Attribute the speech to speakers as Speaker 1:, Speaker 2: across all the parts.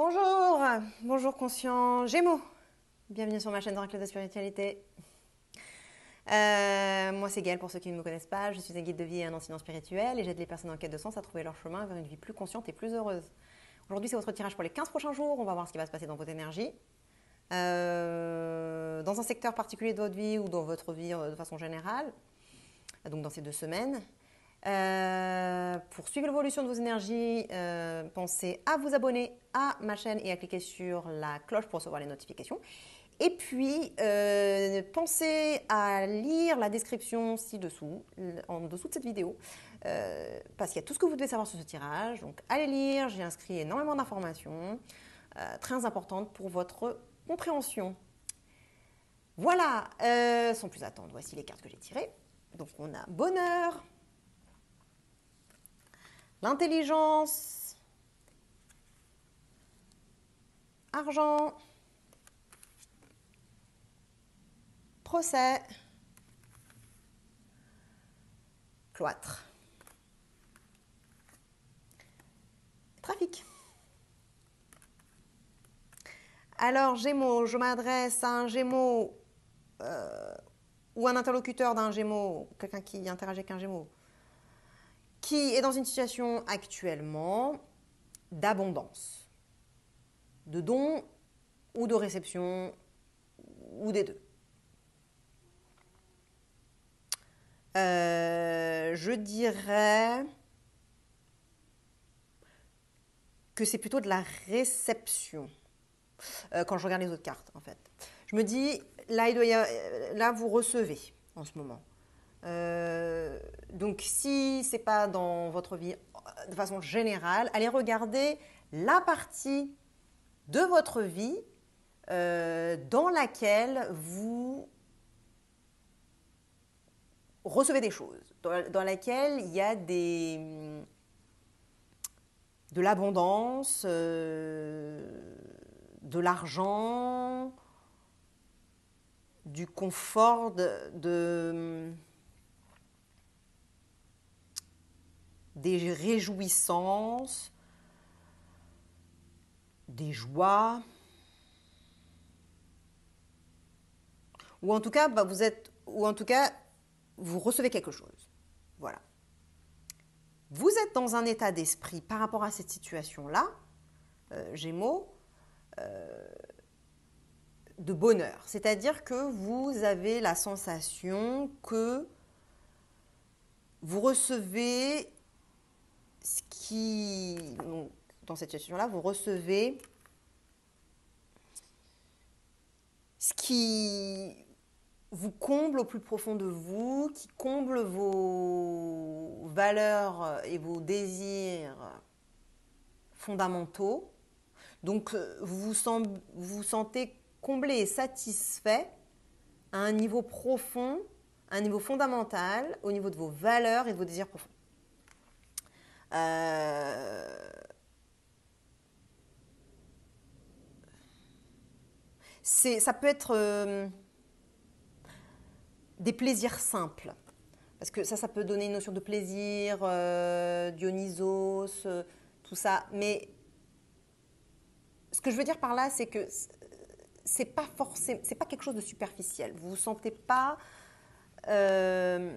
Speaker 1: Bonjour, bonjour conscient Gémeaux. Bienvenue sur ma chaîne d'Oracle de Spiritualité. Moi c'est Gaëlle pour ceux qui ne me connaissent pas. Je suis un guide de vie et un enseignant spirituel et j'aide les personnes en quête de sens à trouver leur chemin vers une vie plus consciente et plus heureuse. Aujourd'hui c'est votre tirage pour les 15 prochains jours. On va voir ce qui va se passer dans votre énergie. Dans un secteur particulier de votre vie ou dans votre vie de façon générale. Donc dans ces 2 semaines. Pour suivre l'évolution de vos énergies, pensez à vous abonner à ma chaîne et à cliquer sur la cloche pour recevoir les notifications. Et puis, pensez à lire la description ci-dessous, en dessous de cette vidéo, parce qu'il y a tout ce que vous devez savoir sur ce tirage. Donc, allez lire, j'ai inscrit énormément d'informations, très importantes pour votre compréhension. Voilà, sans plus attendre, voici les cartes que j'ai tirées. Donc, on a bonheur, l'intelligence, argent, procès, cloître, trafic. Alors Gémeaux, je m'adresse à un Gémeaux ou un interlocuteur d'un Gémeaux, quelqu'un qui interagit avec un Gémeaux, qui est dans une situation actuellement d'abondance, de don ou de réception, ou des deux. Je dirais que c'est plutôt de la réception quand je regarde les autres cartes en fait. Je me dis, là vous recevez en ce moment. Donc si ce n'est pas dans votre vie de façon générale, allez regarder la partie de votre vie dans laquelle vous recevez des choses, dans laquelle il y a de l'abondance, de l'argent, du confort, des réjouissances, des joies, ou en tout cas, vous recevez quelque chose. Voilà. Vous êtes dans un état d'esprit par rapport à cette situation-là, Gémeaux, de bonheur. C'est-à-dire que vous avez la sensation que vous recevez ce qui... Donc, dans cette situation-là, vous recevez ce qui vous comble au plus profond de vous, qui comble vos valeurs et vos désirs fondamentaux. Donc, vous vous sentez comblé et satisfait à un niveau profond, à un niveau fondamental, au niveau de vos valeurs et de vos désirs profonds. Ça peut être des plaisirs simples. Parce que ça peut donner une notion de plaisir, Dionysos, tout ça. Mais ce que je veux dire par là, c'est que c'est pas quelque chose de superficiel. Vous vous sentez pas que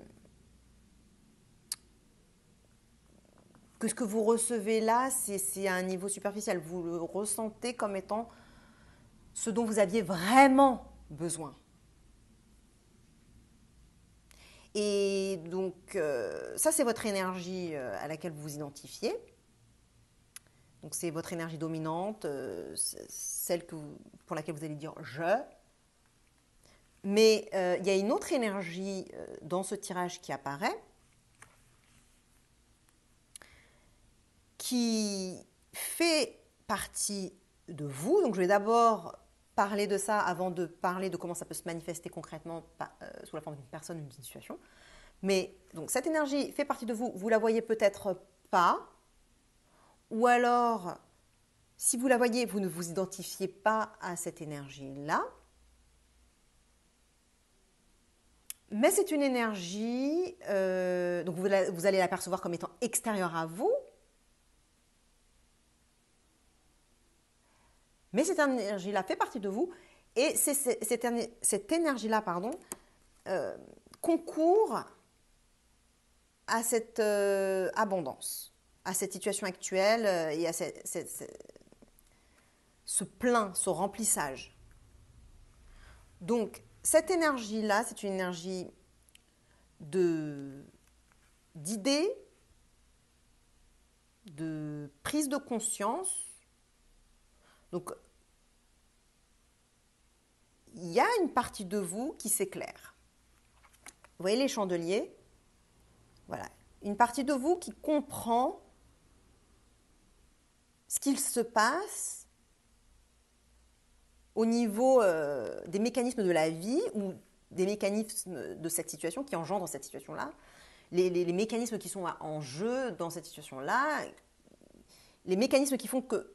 Speaker 1: ce que vous recevez là, c'est à un niveau superficiel. Vous le ressentez comme étant ce dont vous aviez vraiment besoin. Et donc, ça, c'est votre énergie à laquelle vous vous identifiez. Donc, c'est votre énergie dominante, celle pour laquelle vous allez dire « je ». Mais il y a une autre énergie dans ce tirage qui apparaît, qui fait partie de vous. Donc, je vais d'abord parler de ça avant de parler de comment ça peut se manifester concrètement sous la forme d'une personne, d'une situation. Mais donc cette énergie fait partie de vous, vous la voyez peut-être pas, ou alors si vous la voyez, vous ne vous identifiez pas à cette énergie-là. Mais c'est une énergie, donc vous allez la percevoir comme étant extérieure à vous, Mais cette énergie-là fait partie de vous et cette énergie-là, concourt à cette abondance, à cette situation actuelle et à ce plein, ce remplissage. Donc, cette énergie-là, c'est une énergie d'idées, de prise de conscience. Donc, il y a une partie de vous qui s'éclaire. Vous voyez les chandeliers? Voilà. Une partie de vous qui comprend ce qu'il se passe au niveau des mécanismes de la vie ou des mécanismes de cette situation qui engendrent cette situation-là, les mécanismes qui sont en jeu dans cette situation-là, les mécanismes qui font que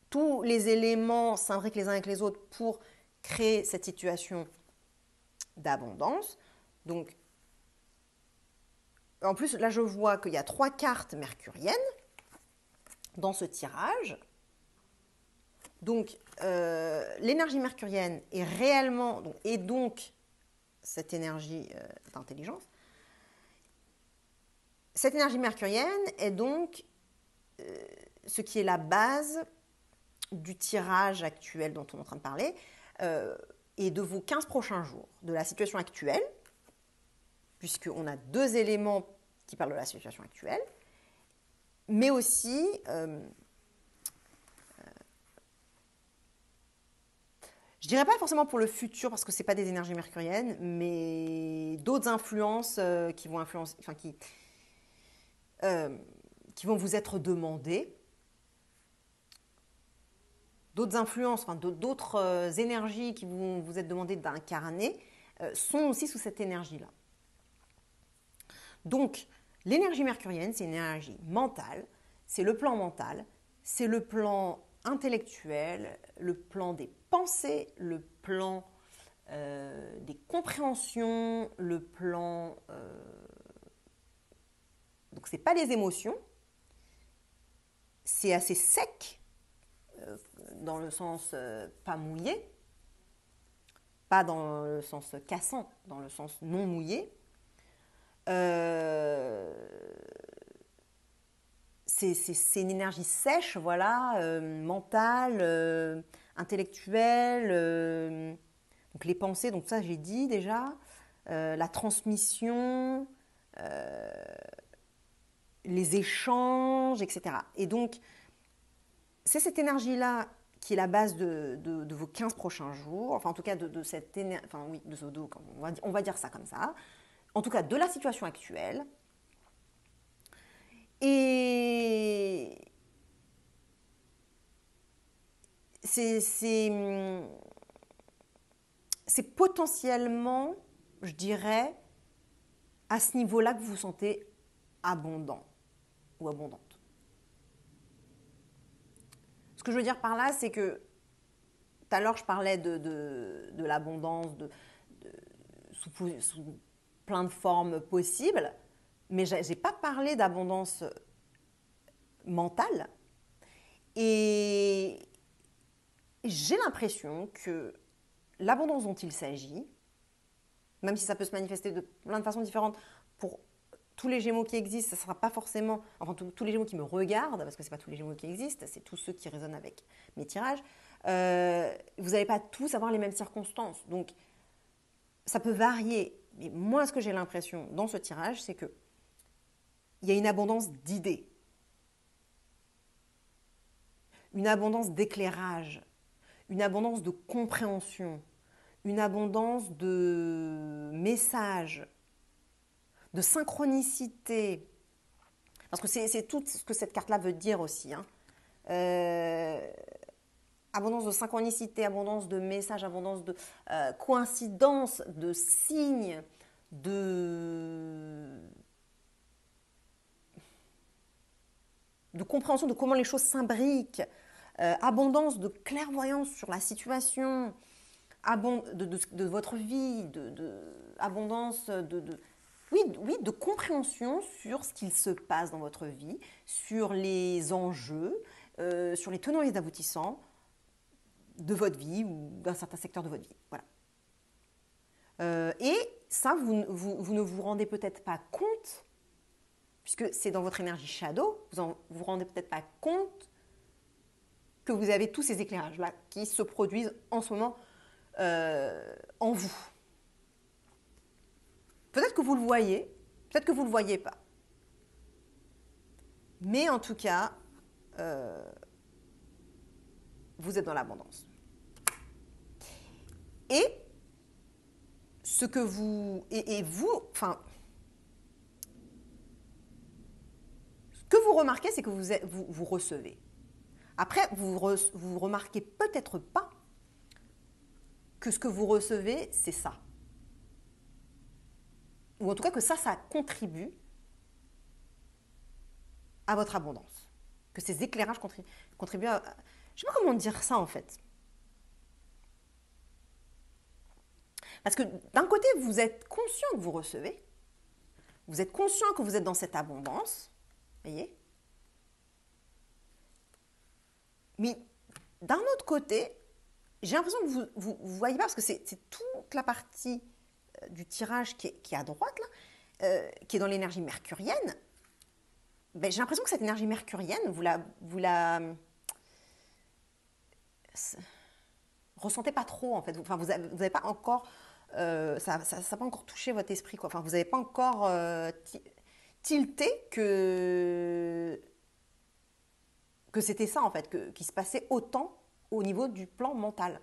Speaker 1: tous les éléments s'imbriquent les uns avec les autres pour créer cette situation d'abondance. Donc, en plus, là, je vois qu'il y a 3 cartes mercuriennes dans ce tirage. Donc, l'énergie mercurienne est réellement, et donc cette énergie d'intelligence, cette énergie mercurienne est donc ce qui est la base du tirage actuel dont on est en train de parler et de vos 15 prochains jours, de la situation actuelle, puisqu'on a 2 éléments qui parlent de la situation actuelle, mais aussi je dirais pas forcément pour le futur parce que c'est pas des énergies mercuriennes, mais d'autres influences qui vont influencer, qui vont vous être demandées, d'autres influences, d'autres énergies qui vont vous être demandées d'incarner sont aussi sous cette énergie-là. Donc, l'énergie mercurienne, c'est une énergie mentale, c'est le plan mental, c'est le plan intellectuel, le plan des pensées, le plan des compréhensions, le plan... Donc, ce n'est pas les émotions, c'est assez sec, dans le sens pas mouillé, pas dans le sens cassant, dans le sens non mouillé. C'est une énergie sèche, voilà, mentale, intellectuelle, donc les pensées, donc ça j'ai dit déjà, la transmission, les échanges, etc. Et donc, c'est cette énergie-là qui est la base de vos 15 prochains jours, enfin en tout cas de cette énergie, enfin oui, on va dire ça comme ça, en tout cas de la situation actuelle. Et c'est potentiellement, je dirais, à ce niveau-là que vous vous sentez abondant ou abondante. Ce que je veux dire par là, c'est que tout à l'heure, je parlais de l'abondance sous plein de formes possibles, mais je n'ai pas parlé d'abondance mentale. Et j'ai l'impression que l'abondance dont il s'agit, même si ça peut se manifester de plein de façons différentes pour tous les Gémeaux qui existent, ça ne sera pas forcément, enfin tous les Gémeaux qui me regardent, parce que ce n'est pas tous les Gémeaux qui existent, c'est tous ceux qui résonnent avec mes tirages, vous n'allez pas tous avoir les mêmes circonstances. Donc, ça peut varier. Mais moi, ce que j'ai l'impression dans ce tirage, c'est qu'il y a une abondance d'idées, une abondance d'éclairage, une abondance de compréhension, une abondance de messages, de synchronicité. Parce que c'est tout ce que cette carte-là veut dire aussi. Abondance de synchronicité, abondance de messages, abondance de coïncidences, de signes, de compréhension de comment les choses s'imbriquent, abondance de clairvoyance sur la situation, de votre vie, abondance oui, de compréhension sur ce qu'il se passe dans votre vie, sur les enjeux, sur les tenants et les aboutissants. de votre vie ou d'un certain secteur de votre vie. Voilà. Et ça, vous ne vous rendez peut-être pas compte, puisque c'est dans votre énergie shadow, vous vous rendez peut-être pas compte que vous avez tous ces éclairages-là qui se produisent en ce moment en vous. Peut-être que vous le voyez, peut-être que vous ne le voyez pas. Mais en tout cas, vous êtes dans l'abondance. Et ce que vous... Et vous... Enfin... Ce que vous remarquez, c'est que vous recevez. Après, vous remarquez peut-être pas que ce que vous recevez, c'est ça. Ou en tout cas que ça contribue à votre abondance. Que ces éclairages contribuent à... Je ne sais pas comment dire ça en fait. Parce que d'un côté, vous êtes conscient que vous recevez. Vous êtes conscient que vous êtes dans cette abondance. Voyez ? Mais d'un autre côté, j'ai l'impression que vous voyez pas, parce que c'est toute la partie du tirage qui est à droite, là, qui est dans l'énergie mercurienne. Ben, j'ai l'impression que cette énergie mercurienne, vous la ressentez pas trop, en fait. Enfin, vous avez pas encore... ça n'a pas encore touché votre esprit, quoi. Enfin, vous n'avez pas encore tilté que c'était ça, en fait, qu'il se passait autant au niveau du plan mental.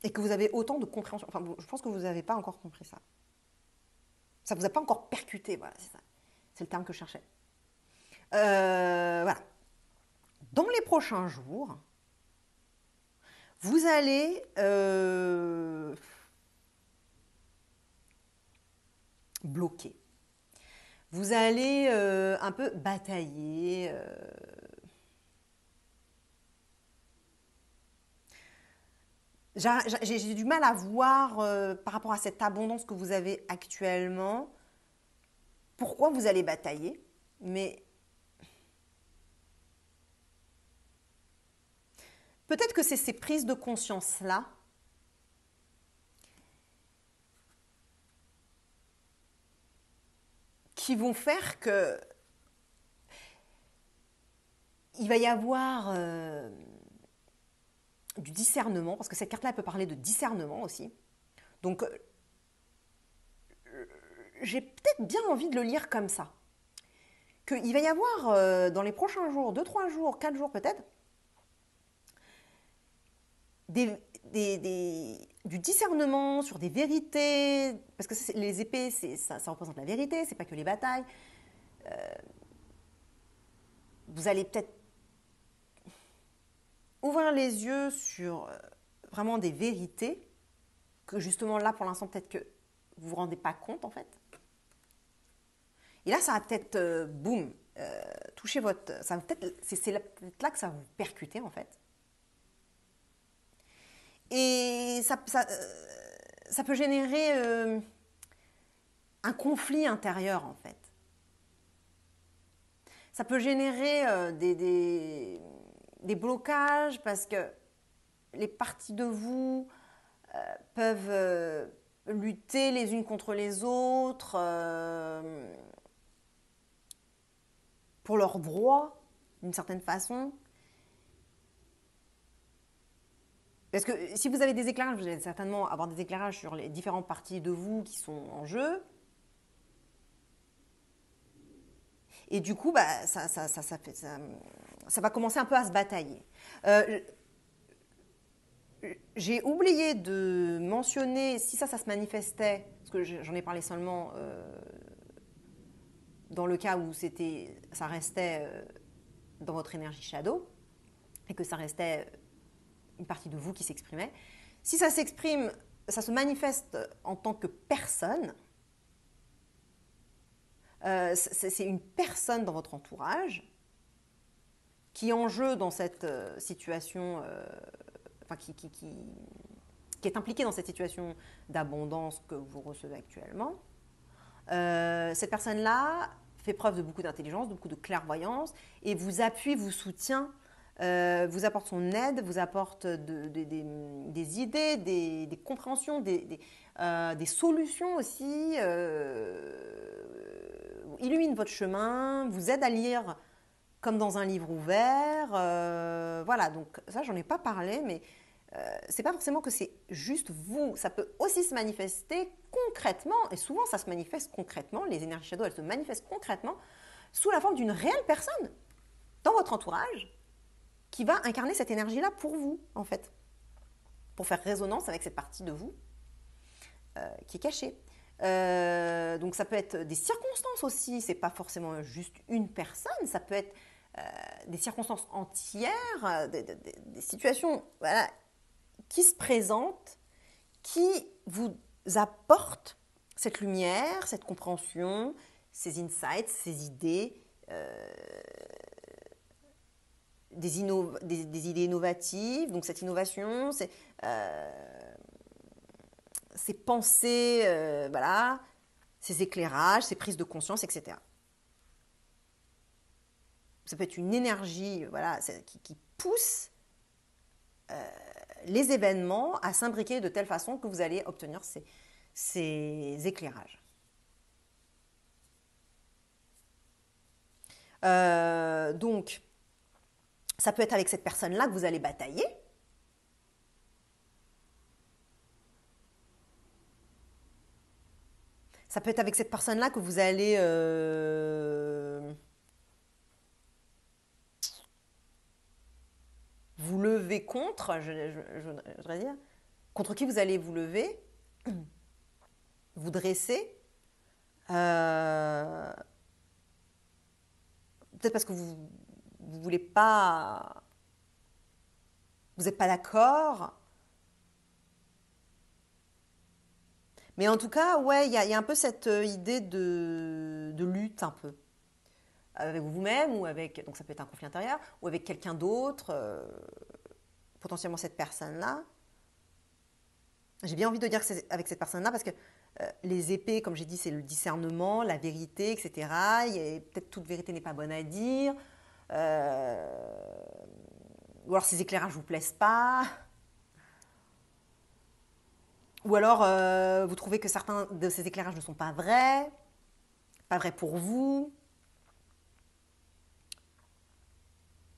Speaker 1: Et que vous avez autant de compréhension. Enfin, je pense que vous n'avez pas encore compris ça. Ça ne vous a pas encore percuté, voilà, c'est ça. C'est le terme que je cherchais. Voilà. Dans les prochains jours, vous allez bloquer. Vous allez un peu batailler. J'ai du mal à voir par rapport à cette abondance que vous avez actuellement, pourquoi vous allez batailler, mais peut-être que c'est ces prises de conscience-là qui vont faire que il va y avoir du discernement, parce que cette carte-là, elle peut parler de discernement aussi. Donc, j'ai peut-être bien envie de le lire comme ça. Qu'il va y avoir dans les prochains jours, 2, 3 jours, 4 jours peut-être, du discernement sur des vérités, parce que les épées, ça représente la vérité, c'est pas que les batailles. Vous allez peut-être ouvrir les yeux sur vraiment des vérités que justement là, pour l'instant, peut-être que vous ne vous rendez pas compte en fait. Et là, ça va peut-être, boum, toucher votre... C'est peut-être là que ça va vous percuter en fait. Et ça peut générer un conflit intérieur en fait. Ça peut générer des blocages parce que les parties de vous peuvent lutter les unes contre les autres pour leurs droits d'une certaine façon. Parce que si vous avez des éclairages, vous allez certainement avoir des éclairages sur les différentes parties de vous qui sont en jeu. Et du coup, bah, ça va commencer un peu à se batailler. J'ai oublié de mentionner, si ça se manifestait, parce que j'en ai parlé seulement dans le cas où ça restait dans votre énergie shadow, et que ça restait une partie de vous qui s'exprimait. Si ça s'exprime, ça se manifeste en tant que personne, c'est une personne dans votre entourage qui est en jeu dans cette situation, qui est impliquée dans cette situation d'abondance que vous recevez actuellement. Cette personne-là fait preuve de beaucoup d'intelligence, de beaucoup de clairvoyance et vous appuie, vous soutient vous apporte son aide, vous apporte des idées, des compréhensions, des solutions aussi, illumine votre chemin, vous aide à lire comme dans un livre ouvert. Voilà, donc ça, j'en ai pas parlé, mais c'est pas forcément que c'est juste vous. Ça peut aussi se manifester concrètement, et souvent ça se manifeste concrètement. Les énergies shadow, elles se manifestent concrètement sous la forme d'une réelle personne dans votre entourage qui va incarner cette énergie-là pour vous, en fait, pour faire résonance avec cette partie de vous qui est cachée. Donc ça peut être des circonstances aussi, c'est pas forcément juste une personne, ça peut être des circonstances entières, des situations voilà, qui se présentent, qui vous apportent cette lumière, cette compréhension, ces insights, ces idées, des idées innovatives. Donc cette innovation, ces pensées, voilà, ces éclairages, ces prises de conscience, etc. Ça peut être une énergie voilà, qui pousse les événements à s'imbriquer de telle façon que vous allez obtenir ces éclairages. Donc, ça peut être avec cette personne-là que vous allez batailler. Ça peut être avec cette personne-là que vous allez vous lever contre, je voudrais dire, contre qui vous allez vous lever, vous dresser, peut-être parce que vous voulez pas, vous n'êtes pas d'accord. Mais en tout cas, ouais, il y a un peu cette idée de lutte un peu avec vous-même ou avec, donc ça peut être un conflit intérieur, ou avec quelqu'un d'autre, potentiellement cette personne-là. J'ai bien envie de dire que c'est avec cette personne-là parce que les épées, comme j'ai dit, c'est le discernement, la vérité, etc. Peut-être toute vérité n'est pas bonne à dire. Ou alors ces éclairages ne vous plaisent pas. Ou alors vous trouvez que certains de ces éclairages ne sont pas vrais pour vous.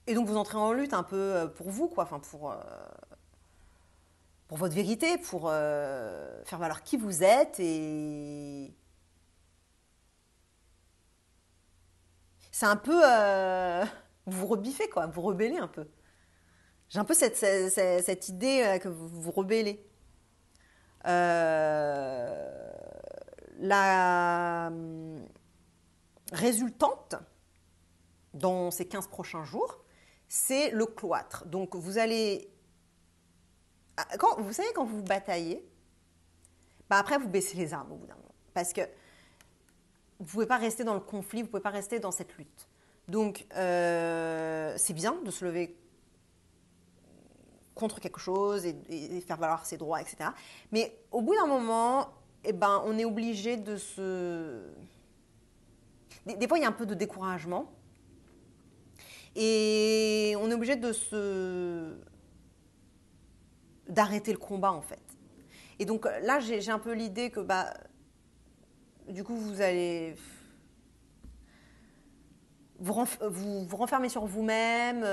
Speaker 1: Et donc vous entrez en lutte un peu pour vous, quoi, enfin pour votre vérité, pour faire valoir qui vous êtes. Et c'est un peu vous rebiffez, quoi, vous rebellez un peu. J'ai un peu cette idée que vous vous rebellez. La résultante dans ces 15 prochains jours, c'est le cloître. Donc vous allez... vous savez, quand vous bataillez, bah après vous baissez les armes au bout d'un moment. Parce que vous ne pouvez pas rester dans le conflit, vous ne pouvez pas rester dans cette lutte. Donc c'est bien de se lever contre quelque chose et faire valoir ses droits, etc. Mais au bout d'un moment, eh ben, on est obligé de se... Des fois, il y a un peu de découragement. Et on est obligé d'arrêter le combat, en fait. Et donc là, j'ai un peu l'idée que, bah, du coup, vous allez vous renfermer sur vous-même,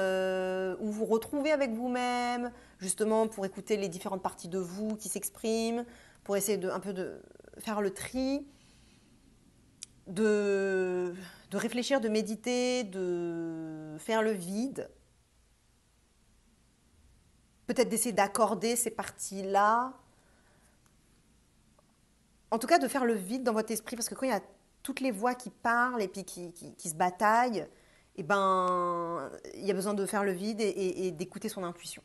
Speaker 1: ou vous retrouver avec vous-même, justement pour écouter les différentes parties de vous qui s'expriment, pour essayer un peu de faire le tri, de réfléchir, de méditer, de faire le vide, peut-être d'essayer d'accorder ces parties-là, en tout cas de faire le vide dans votre esprit, parce que quand il y a toutes les voix qui parlent et puis qui se bataillent, eh ben, il y a besoin de faire le vide et d'écouter son intuition.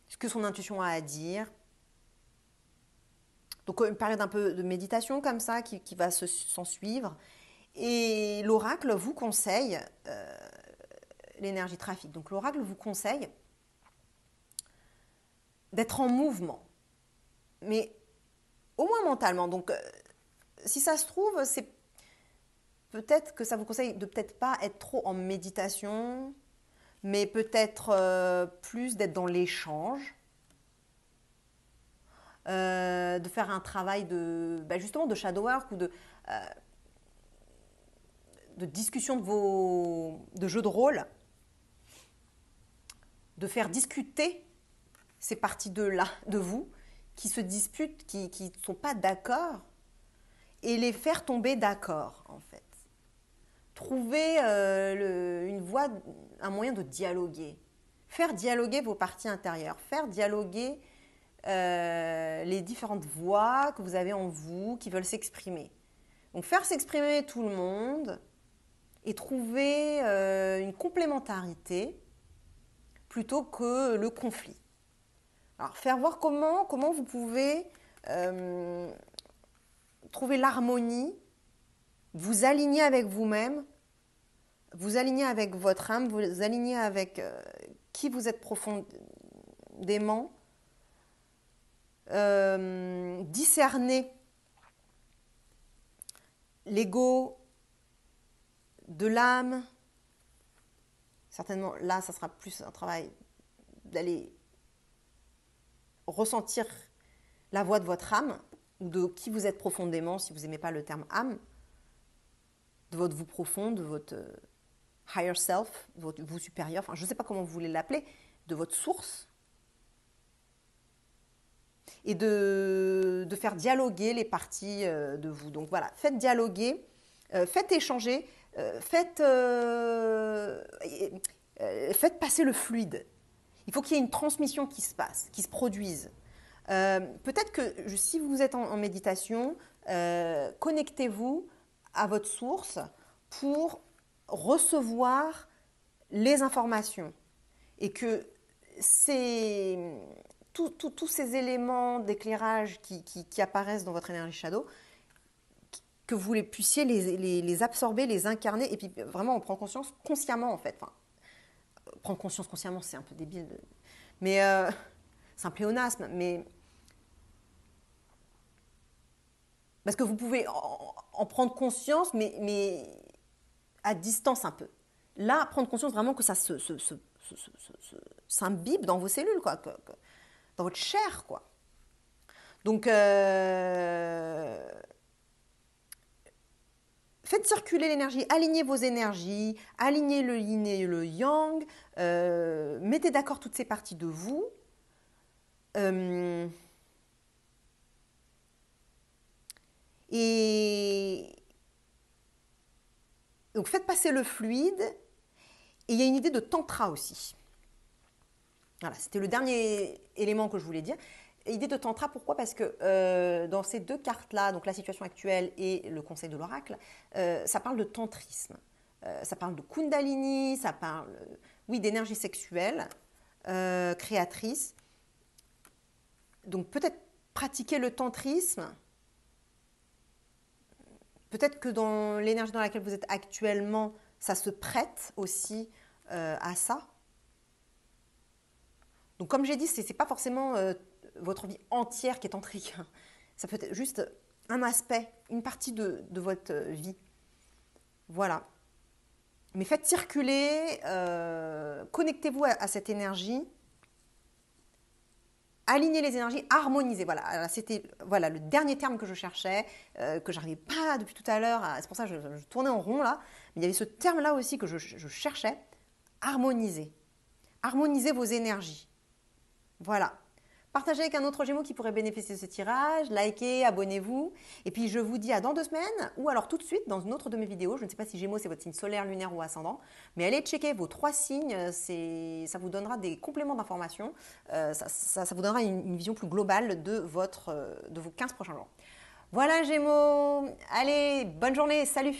Speaker 1: Ce que son intuition a à dire. Donc une période un peu de méditation comme ça qui va s'en suivre. Et l'oracle vous conseille, l'énergie trafic, donc l'oracle vous conseille d'être en mouvement. Mais au moins mentalement. Donc si ça se trouve, c'est peut-être que ça vous conseille de peut-être pas être trop en méditation, mais peut-être plus d'être dans l'échange, de faire un travail justement de shadow work ou de discussion de jeux de rôle, de faire discuter ces parties de vous qui se disputent, qui ne sont pas d'accord, et les faire tomber d'accord en fait. Trouver une voie, un moyen de dialoguer. Faire dialoguer vos parties intérieures, faire dialoguer les différentes voix que vous avez en vous qui veulent s'exprimer. Donc faire s'exprimer tout le monde et trouver une complémentarité plutôt que le conflit. Alors faire voir comment vous pouvez trouver l'harmonie, vous aligner avec vous-même, vous aligner avec votre âme, vous aligner avec qui vous êtes profondément, discerner l'ego de l'âme. Certainement, là, ça sera plus un travail d'aller ressentir la voix de votre âme ou de qui vous êtes profondément, si vous n'aimez pas le terme âme, de votre vous profond, de votre higher self, de votre vous supérieur, enfin je ne sais pas comment vous voulez l'appeler, de votre source, et de faire dialoguer les parties de vous. Donc voilà, faites dialoguer, faites échanger, faites passer le fluide. Il faut qu'il y ait une transmission qui se passe, qui se produise. Peut-être que si vous êtes en méditation, connectez-vous à votre source pour recevoir les informations et que tous ces éléments d'éclairage qui apparaissent dans votre énergie shadow, que vous puissiez les absorber, les incarner et puis vraiment en prendre conscience consciemment en fait. Enfin, prendre conscience consciemment, c'est un peu débile, mais c'est un pléonasme, mais parce que vous pouvez en prendre conscience, mais à distance un peu. Là, prendre conscience vraiment que ça s'imbibe dans vos cellules, quoi, dans votre chair, quoi. Donc, faites circuler l'énergie, alignez vos énergies, alignez le yin et le yang, mettez d'accord toutes ces parties de vous. Et donc faites passer le fluide. Et il y a une idée de tantra aussi. Voilà, c'était le dernier élément que je voulais dire. Idée de tantra, pourquoi? Parce que dans ces deux cartes-là, donc la situation actuelle et le conseil de l'oracle, ça parle de tantrisme. Ça parle de kundalini, ça parle, oui, d'énergie sexuelle, créatrice. Donc peut-être pratiquer le tantrisme. Peut-être que dans l'énergie dans laquelle vous êtes actuellement, ça se prête aussi à ça. Donc comme j'ai dit, ce n'est pas forcément votre vie entière qui est tantrique. Ça peut être juste un aspect, une partie de votre vie. Voilà. Mais faites circuler, connectez-vous à cette énergie, alignez les énergies, harmonisez. Voilà, c'était le dernier terme que je cherchais, que je n'arrivais pas depuis tout à l'heure. C'est pour ça que je tournais en rond là. Mais il y avait ce terme-là aussi que je cherchais, harmoniser. Harmonisez vos énergies. Voilà. Partagez avec un autre Gémeaux qui pourrait bénéficier de ce tirage, likez, abonnez-vous. Et puis je vous dis à dans 2 semaines ou alors tout de suite dans une autre de mes vidéos. Je ne sais pas si Gémeaux c'est votre signe solaire, lunaire ou ascendant. Mais allez checker vos 3 signes, ça vous donnera des compléments d'informations. Ça vous donnera une vision plus globale de vos 15 prochains jours. Voilà Gémeaux, allez, bonne journée, salut!